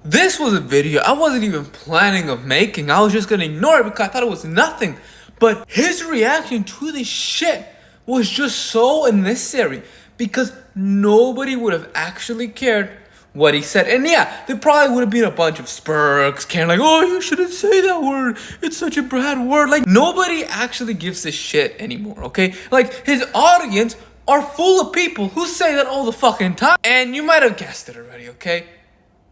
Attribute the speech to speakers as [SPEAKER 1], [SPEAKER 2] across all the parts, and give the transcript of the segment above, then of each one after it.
[SPEAKER 1] This was a video I wasn't even planning of making. I was just gonna ignore it because I thought it was nothing. But his reaction to this shit was just so unnecessary because nobody would have actually cared what he said. And yeah, there probably would have been a bunch of spurks caring like, oh, you shouldn't say that word. It's such a bad word. Like, nobody actually gives a shit anymore, okay? Like, his audience are full of people who say that all the fucking time. And you might have guessed it already, okay?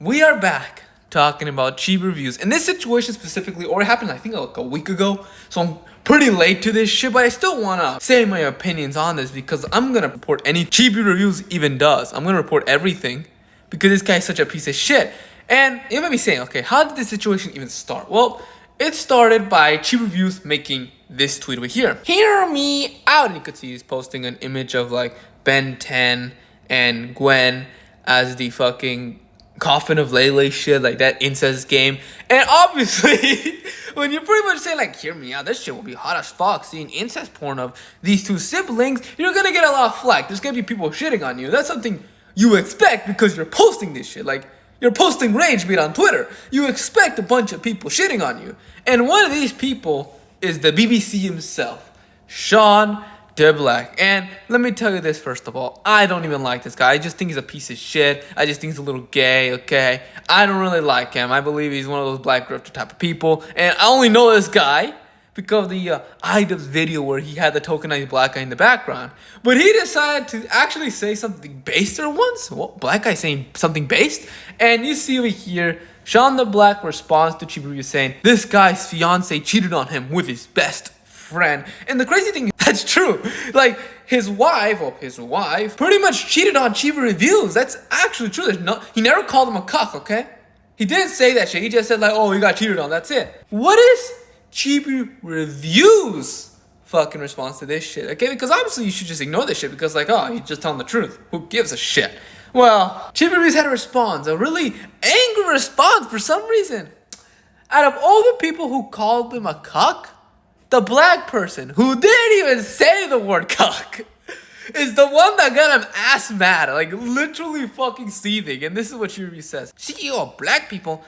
[SPEAKER 1] We are back talking about Chibi reviews. In this situation specifically, or it happened I think like a week ago, so I'm pretty late to this shit, but I still wanna say my opinions on this because I'm gonna report any Chibi reviews even does. I'm gonna report everything because this guy's such a piece of shit. And you may be saying, okay, how did this situation even start? Well, it started by Chibi reviews making this tweet over here. Hear me out. And you could see he's posting an image of like Ben 10 and Gwen as the fucking coffin of Lele shit, like that incest game. And obviously, when you pretty much say like, hear me out, this shit will be hot as fuck, seeing incest porn of these two siblings, you're gonna get a lot of flack. There's gonna be people shitting on you. That's something you expect because you're posting this shit. Like, you're posting rage beat on Twitter. You expect a bunch of people shitting on you. And one of these people is the BBC himself, Sean DeBlack. And let me tell you this first of all, I don't even like this guy. I just think he's a piece of shit. I just think he's a little gay, okay? I don't really like him. I believe he's one of those black grifter type of people. And I only know this guy because of the iDubbbz video where he had the tokenized black guy in the background. But he decided to actually say something baster once. Well, black guy saying something based. And you see over here, Sean DeBlack responds to Chibi Review saying, this guy's fiance cheated on him with his best friend. And the crazy thing is, that's true. Like, his wife pretty much cheated on Chibi Reviews. That's actually true. He never called him a cuck, okay? He didn't say that shit. He just said like, oh, he got cheated on. That's it. What is Chibi Reviews fucking response to this shit, okay? Because obviously you should just ignore this shit because like, oh, he's just telling the truth. Who gives a shit? Well, Chibi Reviews had a response, a really angry response for some reason. Out of all the people who called him a cuck, the black person who didn't even say the word cuck is the one that got him ass mad, like literally fucking seething. And this is what Chibi Reviews says. CEO of black people,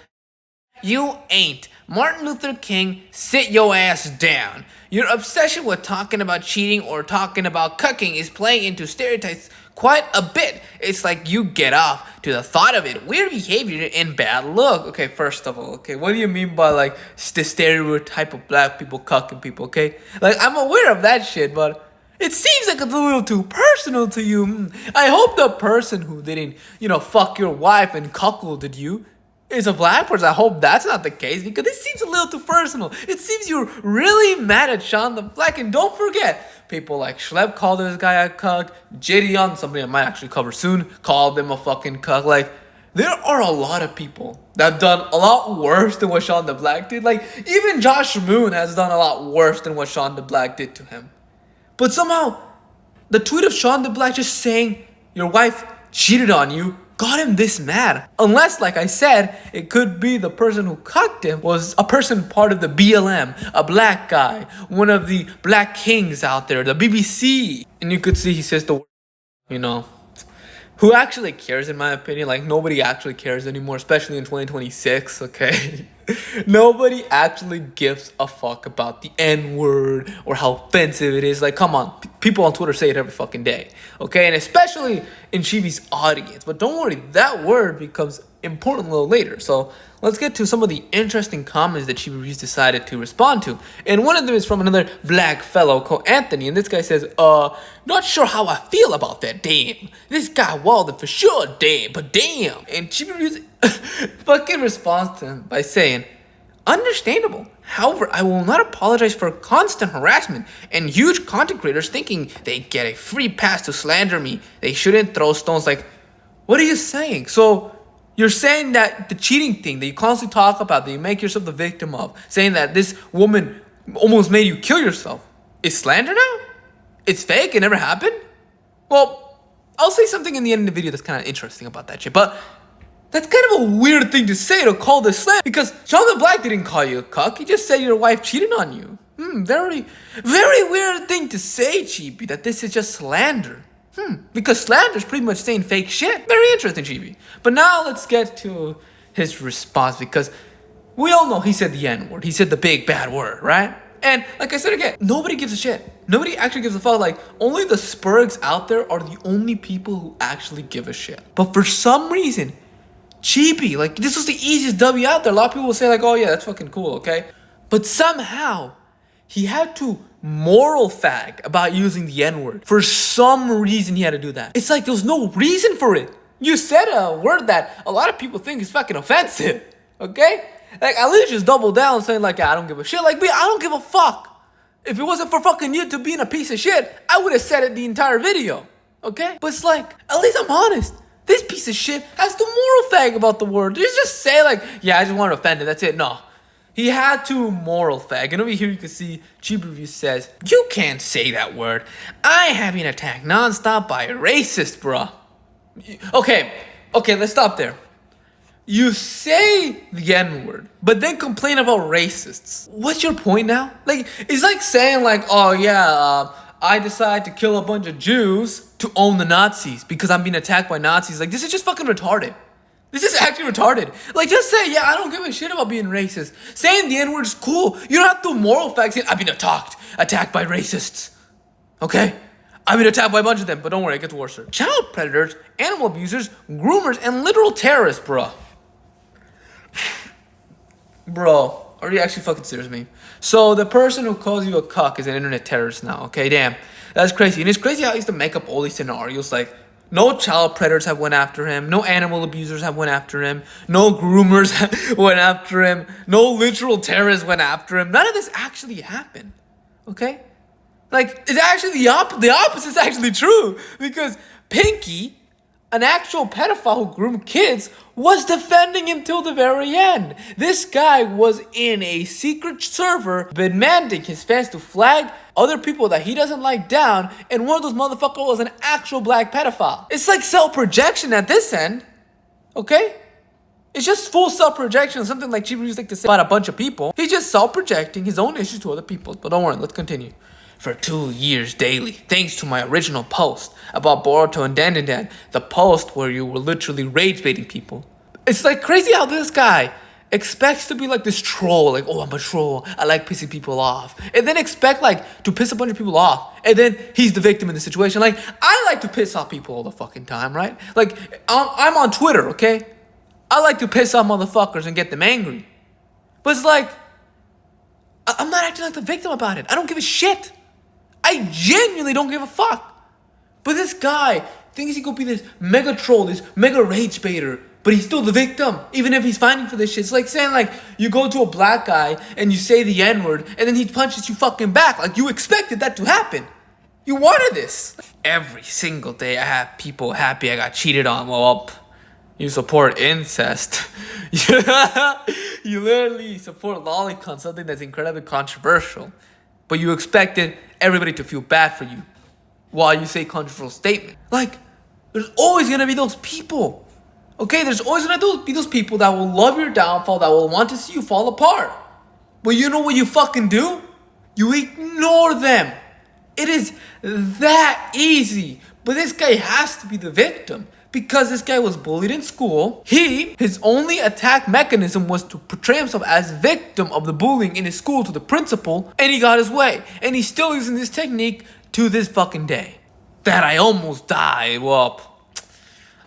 [SPEAKER 1] you ain't. Martin Luther King, sit your ass down. Your obsession with talking about cheating or talking about cucking is playing into stereotypes quite a bit. It's like you get off to the thought of it. Weird behavior and bad look. Okay, first of all, okay, what do you mean by like the stereotype of black people cucking people, okay? Like, I'm aware of that shit, but it seems like it's a little too personal to you. I hope the person who didn't, fuck your wife and cuckolded you is a black person. I hope that's not the case because it seems a little too personal. It seems you're really mad at Sean DeBlack. And don't forget, people like Schlep called this guy a cuck. Gideon, somebody I might actually cover soon, called him a fucking cuck. Like, there are a lot of people that have done a lot worse than what Sean DeBlack did. Like, even Josh Moon has done a lot worse than what Sean DeBlack did to him. But somehow, the tweet of Sean DeBlack just saying your wife cheated on you got him this mad. Unless, like I said, it could be the person who cucked him was a person part of the BLM, a black guy, one of the black kings out there, the BBC. And you could see he says the word, who actually cares, in my opinion? Like, nobody actually cares anymore, especially in 2026, okay? Nobody actually gives a fuck about the N-word or how offensive it is. Like, come on. People on Twitter say it every fucking day, okay? And especially in Chibi's audience. But don't worry, that word becomes important a little later. So let's get to some of the interesting comments that Chibi Reviews decided to respond to. And one of them is from another black fellow called Anthony. And this guy says, not sure how I feel about that, damn. This guy Walden for sure, damn, but damn. And Chibi Reviews fucking responds to him by saying, understandable. However, I will not apologize for constant harassment and huge content creators thinking they get a free pass to slander me. They shouldn't throw stones. Like, what are you saying? So you're saying that the cheating thing that you constantly talk about, that you make yourself the victim of, saying that this woman almost made you kill yourself, is slander now? It's fake? It never happened? Well, I'll say something in the end of the video that's kind of interesting about that shit, but that's kind of a weird thing to say, to call this slander, because Sean DeBlack didn't call you a cuck. He just said your wife cheated on you. Very, very weird thing to say, Chibi, that this is just slander. Because slander is pretty much saying fake shit. Very interesting, Chibi. But now let's get to his response, because we all know he said the N-word. He said the big bad word, right? And like I said again, nobody gives a shit. Nobody actually gives a fuck. Like, only the Spurgs out there are the only people who actually give a shit. But for some reason, Chibi, like, this was the easiest W out there. A lot of people will say, like, oh yeah, that's fucking cool, okay? But somehow, he had to moral fag about using the N-word. For some reason, he had to do that. It's like there was no reason for it. You said a word that a lot of people think is fucking offensive, okay? Like, at least just double down saying, like, I don't give a shit. Like, me, I don't give a fuck. If it wasn't for fucking you to being a piece of shit, I would have said it the entire video, okay? But it's like, at least I'm honest. This piece of shit has the moral fag about the word. You just say, like, yeah, I just want to offend it, that's it. No. He had to moral fag. And over here you can see Chibi Review says, you can't say that word. I have been attacked nonstop by a racist, bruh. Okay, let's stop there. You say the N-word, but then complain about racists. What's your point now? Like, it's like saying, like, oh yeah, I decided to kill a bunch of Jews to own the Nazis because I'm being attacked by Nazis. Like, this is just fucking retarded. This is actually retarded. Like, just say, yeah, I don't give a shit about being racist. Saying the N-word is cool. You don't have to moral facts it. I've been attacked by racists. Okay? I've been attacked by a bunch of them, but don't worry, it gets worse. Child predators, animal abusers, groomers, and literal terrorists, bro. Bro, are you actually fucking serious with me? So the person who calls you a cuck is an internet terrorist now, okay? Damn, that's crazy. And it's crazy how he used to make up all these scenarios, like, no child predators have went after him. No animal abusers have went after him. No groomers went after him. No literal terrorists went after him. None of this actually happened. Okay? Like, it's actually the opposite is actually true. Because Pinky, an actual pedophile who groomed kids, was defending him till the very end. This guy was in a secret server demanding his fans to flag other people that he doesn't like down, and one of those motherfuckers was an actual black pedophile. It's like self-projection at this end, okay? It's just full self-projection, something like Chibi used to say about a bunch of people. He's just self-projecting his own issues to other people. But don't worry, let's continue. For 2 years daily, thanks to my original post about Boruto and Dandadan, the post where you were literally rage baiting people. It's like crazy how this guy expects to be like this troll, like, oh, I'm a troll, I like pissing people off, and then expect like to piss a bunch of people off, and then he's the victim in the situation. Like, I like to piss off people all the fucking time, right? Like, I'm on Twitter, okay? I like to piss off motherfuckers and get them angry, but it's like, I'm not acting like the victim about it. I don't give a shit. I genuinely don't give a fuck. But this guy thinks he could be this mega troll, this mega rage baiter, but he's still the victim, even if he's fighting for this shit. It's like saying, like, you go to a black guy and you say the N-word, and then he punches you fucking back. Like, you expected that to happen. You wanted this. Every single day I have people happy I got cheated on. Well, you support incest. You literally support lolicon, something that's incredibly controversial. But you expected everybody to feel bad for you while you say controversial statement. Like, there's always gonna be those people. Okay, there's always gonna be those people that will love your downfall, that will want to see you fall apart. But you know what you fucking do? You ignore them. It is that easy. But this guy has to be the victim. Because this guy was bullied in school, his only attack mechanism was to portray himself as victim of the bullying in his school to the principal, and he got his way. And he's still using this technique to this fucking day. That I almost died. Well,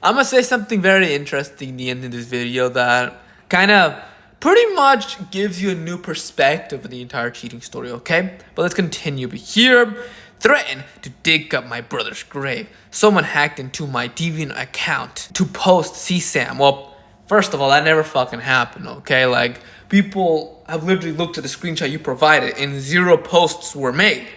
[SPEAKER 1] I'm gonna say something very interesting in the end of this video that kind of pretty much gives you a new perspective of the entire cheating story, okay? But let's continue. But here, threatened to dig up my brother's grave. Someone hacked into my Deviant account to post CSAM. Well, first of all, that never fucking happened, okay? Like, people have literally looked at the screenshot you provided and 0 posts were made.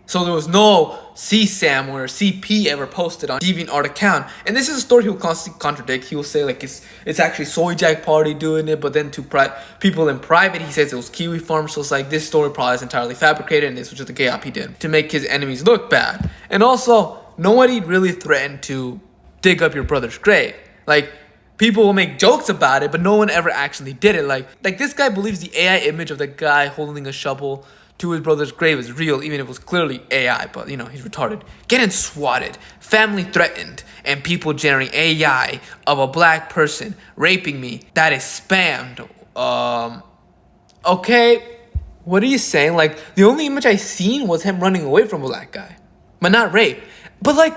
[SPEAKER 1] So there was no CSAM or CP ever posted on DeviantArt account. And this is a story he'll constantly contradict. He'll say like it's actually Soy Jack Party doing it, but then to people in private, he says it was Kiwi Farm. So it's like this story probably is entirely fabricated and this was just a gay op he did to make his enemies look bad. And also, nobody really threatened to dig up your brother's grave. Like, people will make jokes about it, but no one ever actually did it. Like this guy believes the AI image of the guy holding a shovel to his brother's grave is real, even if it was clearly AI, but, he's retarded. Getting swatted, family threatened, and people generating AI of a black person raping me, that is spammed. Okay, what are you saying? Like, the only image I seen was him running away from a black guy, but not rape. But, like,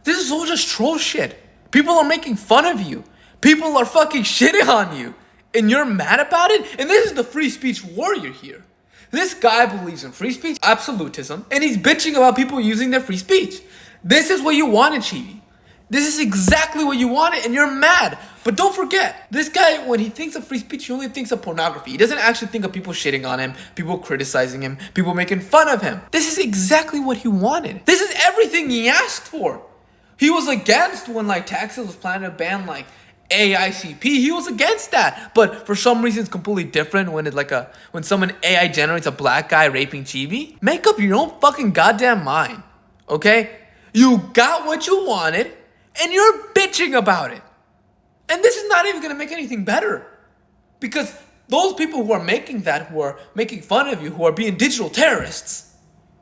[SPEAKER 1] this is all just troll shit. People are making fun of you. People are fucking shitting on you. And you're mad about it? And this is the free speech warrior here. This guy believes in free speech, absolutism, and he's bitching about people using their free speech. This is what you wanted, Chibi. This is exactly what you wanted, and you're mad. But don't forget, this guy, when he thinks of free speech, he only thinks of pornography. He doesn't actually think of people shitting on him, people criticizing him, people making fun of him. This is exactly what he wanted. This is everything he asked for. He was against when, like, Texas was planning to ban, like, AICP. He was against that. But for some reason, it's completely different when when someone AI generates a black guy raping Chibi. Make up your own fucking goddamn mind, okay? You got what you wanted, and you're bitching about it. And this is not even gonna make anything better. Because those people who are making that, who are making fun of you, who are being digital terrorists,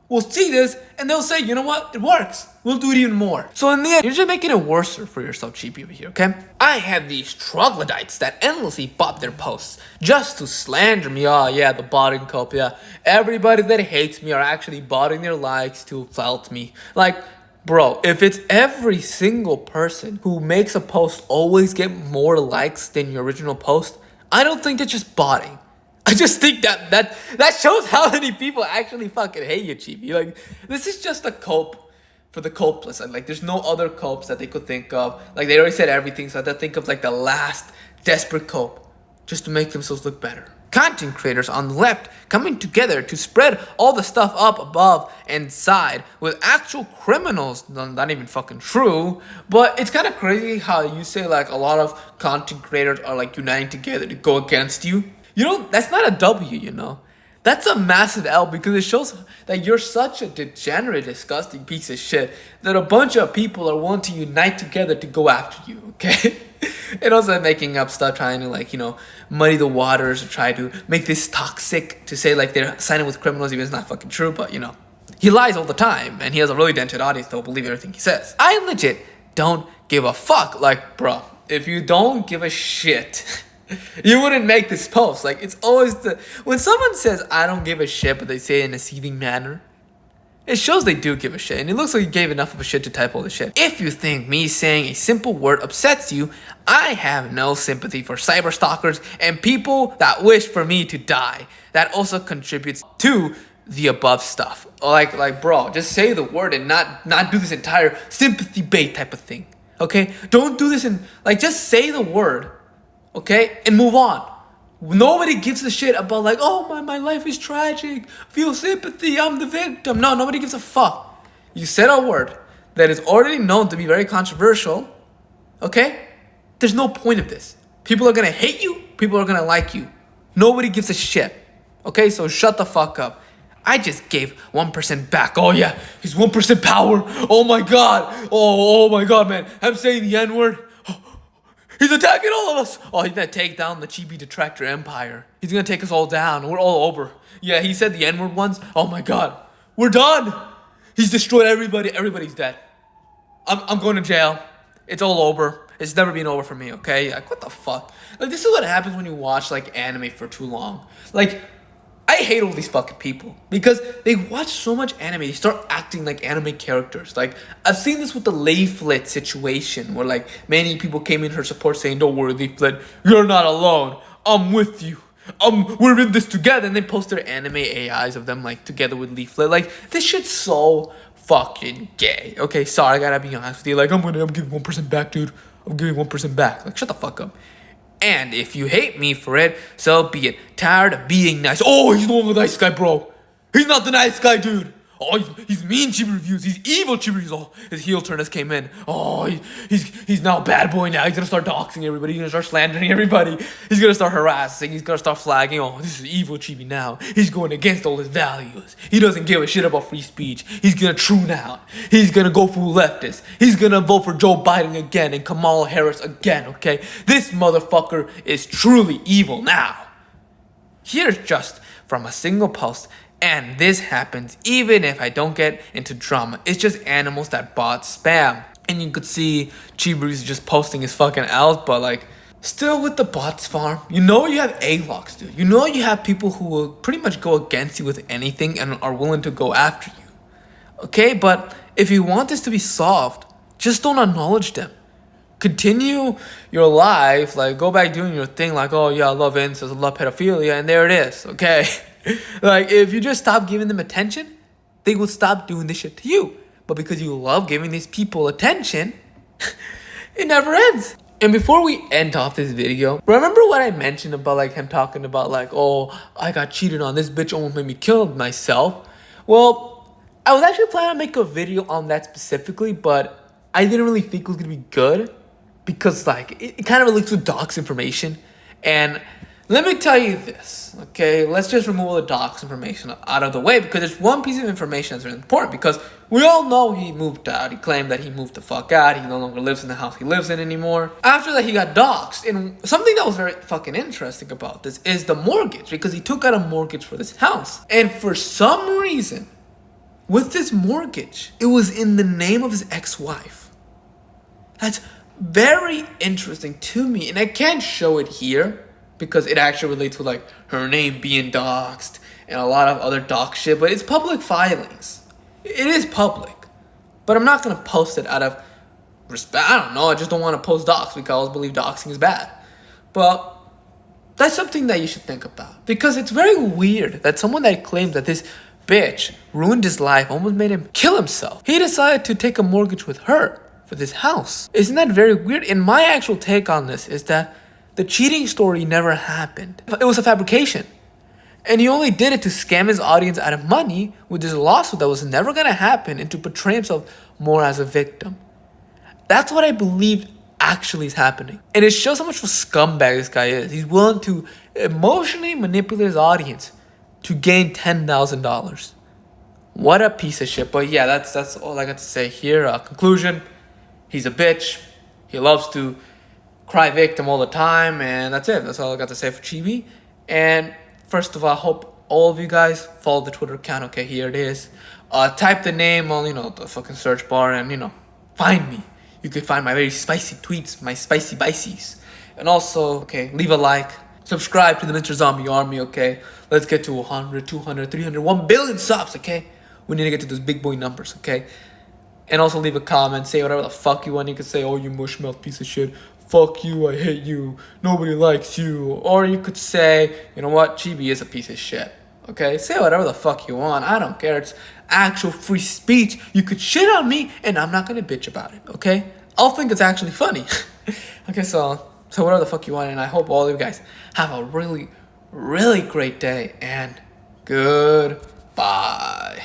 [SPEAKER 1] will see this and they'll say, you know what? It works. We'll do it even more. So in the end, you're just making it worse for yourself, Chibi, over here, okay? I have these troglodytes that endlessly bot their posts just to slander me. Oh, yeah, the botting cult, yeah. Everybody that hates me are actually botting their likes to felt me. Like, bro, if it's every single person who makes a post always get more likes than your original post, I don't think it's just botting. I just think that shows how many people actually fucking hate you, Chibi. Like, this is just a cope for the copeless. And, like, there's no other copes that they could think of. Like, they already said everything, so I had to think of, like, the last desperate cope just to make themselves look better. Content creators on the left coming together to spread all the stuff up above and side with actual criminals. Not even fucking true, but it's kind of crazy how you say, like, a lot of content creators are, like, uniting together to go against you. You know, that's not a W, you know. That's a massive L because it shows that you're such a degenerate, disgusting piece of shit that a bunch of people are willing to unite together to go after you, okay? And also making up stuff, trying to, like, muddy the waters or try to make this toxic to say, like, they're siding with criminals even if it's not fucking true, but, he lies all the time and he has a really dented audience that will believe everything he says. I legit don't give a fuck. Like, bro, if you don't give a shit, you wouldn't make this post. Like, it's always when someone says I don't give a shit, but they say it in a seething manner, it shows they do give a shit, and it looks like you gave enough of a shit to type all the shit. If you think me saying a simple word upsets you, I have no sympathy for cyber stalkers and people that wish for me to die. That also contributes to the above stuff. Like, bro, just say the word and not do this entire sympathy bait type of thing. Okay? Don't do this just say the word. Okay? And move on. Nobody gives a shit about, like, oh, my life is tragic. Feel sympathy. I'm the victim. No, nobody gives a fuck. You said a word that is already known to be very controversial. Okay? There's no point of this. People are going to hate you. People are going to like you. Nobody gives a shit. Okay? So shut the fuck up. I just gave 1% back. Oh, yeah. He's 1% power. Oh, my God. Oh, my God, man. I'm saying the N-word. He's attacking all of us. Oh, he's going to take down the Chibi Detractor Empire. He's going to take us all down. We're all over. Yeah, he said the N-word once. Oh, my God. We're done. He's destroyed everybody. Everybody's dead. I'm going to jail. It's all over. It's never been over for me, okay? Like, what the fuck? Like, this is what happens when you watch, like, anime for too long. Like, I hate all these fucking people because they watch so much anime, they start acting like anime characters. Like, I've seen this with the Leaflet situation where, like, many people came in her support saying, don't worry, Leaflet, you're not alone. I'm with you. We're in this together. And they post their anime AIs of them, like, together with Leaflet. Like, this shit's so fucking gay. Okay, sorry, I gotta be honest with you. Like, I'm giving 1% back, dude. I'm giving 1% back. Like, shut the fuck up. And if you hate me for it, so be it. Tired of being nice. Oh, he's no longer the nice guy, bro. He's not the nice guy, dude. Oh, he's mean Chibi reviews. He's evil Chibi reviews. Oh, his heel turn has came in. Oh, he's now a bad boy now. He's gonna start doxing everybody. He's gonna start slandering everybody. He's gonna start harassing. He's gonna start flagging. Oh, this is evil Chibi now. He's going against all his values. He doesn't give a shit about free speech. He's gonna tune out. He's gonna go full leftist. He's gonna vote for Joe Biden again and Kamala Harris again, okay? This motherfucker is truly evil now. Here's just from a single post And this happens even if I don't get into drama. It's just animals that bot spam. And you could see Chibi's just posting his fucking out, but like, still with the bots farm, you know you have A-locks, dude. You know you have people who will pretty much go against you with anything and are willing to go after you. Okay, but if you want this to be solved, just don't acknowledge them. Continue your life, like go back doing your thing, like, oh yeah, I love incest, I love pedophilia, and there it is, okay? Like, if you just stop giving them attention, they will stop doing this shit to you. But because you love giving these people attention, it never ends. And before we end off this video, remember what I mentioned about like him talking about like, oh, I got cheated on, this bitch almost made me kill myself? Well, I was actually planning on making a video on that specifically, but I didn't really think it was gonna be good because like it kind of leaks with docs information. And let me tell you this, okay? Let's just remove all the docs information out of the way because there's one piece of information that's really important because we all know he moved out. He claimed that he moved the fuck out. He no longer lives in the house he lives in anymore. After that, he got doxxed. And something that was very fucking interesting about this is the mortgage because he took out a mortgage for this house. And for some reason, with this mortgage, it was in the name of his ex-wife. That's very interesting to me. And I can't show it here because it actually relates to like her name being doxxed and a lot of other dox shit, but it's public filings. It is public, but I'm not gonna post it out of respect. I don't know, I just don't want to post dox because I always believe doxing is bad. But that's something that you should think about because it's very weird that someone that claims that this bitch ruined his life, almost made him kill himself, he decided to take a mortgage with her for this house. Isn't that very weird? And my actual take on this is that the cheating story never happened. It was a fabrication. And he only did it to scam his audience out of money with this lawsuit that was never going to happen and to portray himself more as a victim. That's what I believe actually is happening. And it shows how much of a scumbag this guy is. He's willing to emotionally manipulate his audience to gain $10,000. What a piece of shit. But yeah, that's all I got to say here. Conclusion, he's a bitch. He loves to cry victim all the time, and that's it. That's all I got to say for Chibi. And first of all, I hope all of you guys follow the Twitter account. Okay, here it is. Type the name on, the fucking search bar and, find me. You can find my very spicy tweets, my spicy bicies. And also, okay, leave a like. Subscribe to the Mr. Zombie Army, okay? Let's get to 100, 200, 300, 1 billion subs, okay? We need to get to those big boy numbers, okay? And also leave a comment. Say whatever the fuck you want. You can say, oh, you mushmouth piece of shit. Fuck you, I hate you, nobody likes you. Or you could say, you know what, Chibi is a piece of shit. Okay, say whatever the fuck you want, I don't care, it's actual free speech. You could shit on me and I'm not gonna bitch about it, okay? I'll think it's actually funny. Okay, so whatever the fuck you want, and I hope all of you guys have a really, really great day, and goodbye.